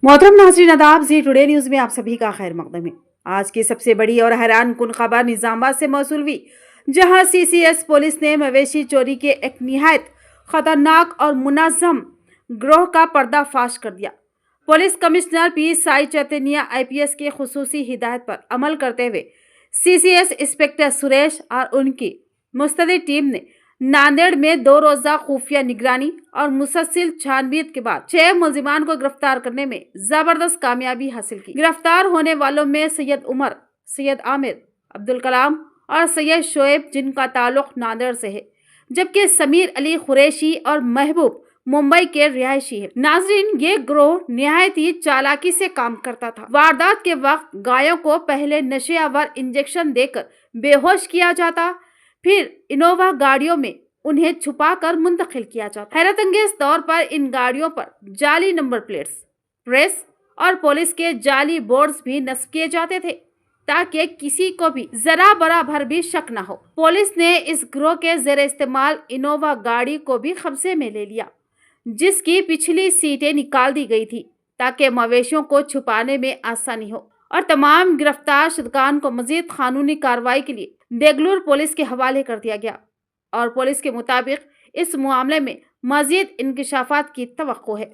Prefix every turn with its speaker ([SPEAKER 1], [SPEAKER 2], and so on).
[SPEAKER 1] मोहतरम नाज़रीन आदाब, जी टुडे न्यूज़ में आप सभी का खैर मकदम है। आज की सबसे बड़ी और हैरान कुन खबर निजामाबाद से मौसूल हुई, जहां सीसीएस पुलिस ने मवेशी चोरी के एक निहायत खतरनाक और मुनज़्ज़म गिरोह का पर्दाफाश कर दिया। पुलिस कमिश्नर पी साई चैतन्य आईपीएस के खुसूसी हिदायत पर अमल करते हुए सीसीएस इंस्पेक्टर सुरेश और उनकी मुस्तैदी टीम ने नांदेड़ में 2 रोजा खुफिया निगरानी और मुसलसल छानबीन के बाद 6 मुलजिमान को गिरफ्तार करने में जबरदस्त कामयाबी हासिल की। गिरफ्तार होने वालों में सैयद उमर, सैयद आमिर, अब्दुल कलाम और सैयद शोएब, जिनका ताल्लुक नांदेड़ से है, जबकि समीर अली कुरैशी और महबूब मुंबई के रिहायशी है। नाजरीन, ये गिरोह निहायत ही चालाकी से काम करता था। वारदात के वक्त गायों को पहले नशेआवर इंजेक्शन देकर बेहोश किया जाता, फिर इनोवा गाड़ियों में उन्हें छुपाकर मुंतकिल किया जाता। हैरत अंगेज तौर पर इन गाड़ियों पर जाली नंबर प्लेट्स, प्रेस और पुलिस के जाली बोर्ड्स भी नस्ब किए जाते थे, ताकि किसी को भी जरा बराबर भी शक न हो। पुलिस ने इस गिरोह के ज़ेरे इस्तेमाल इनोवा गाड़ी को भी कब्जे में ले लिया, जिसकी पिछली सीटें निकाल दी गई थी, ताकि मवेशियों को छुपाने में आसानी हो। और तमाम गिरफ्तार शुदगान को मजीद कानूनी कार्रवाई के लिए देगलूर पुलिस के हवाले कर दिया गया और पुलिस के मुताबिक इस मामले में मजीद इंकशाफात की तवक्को है।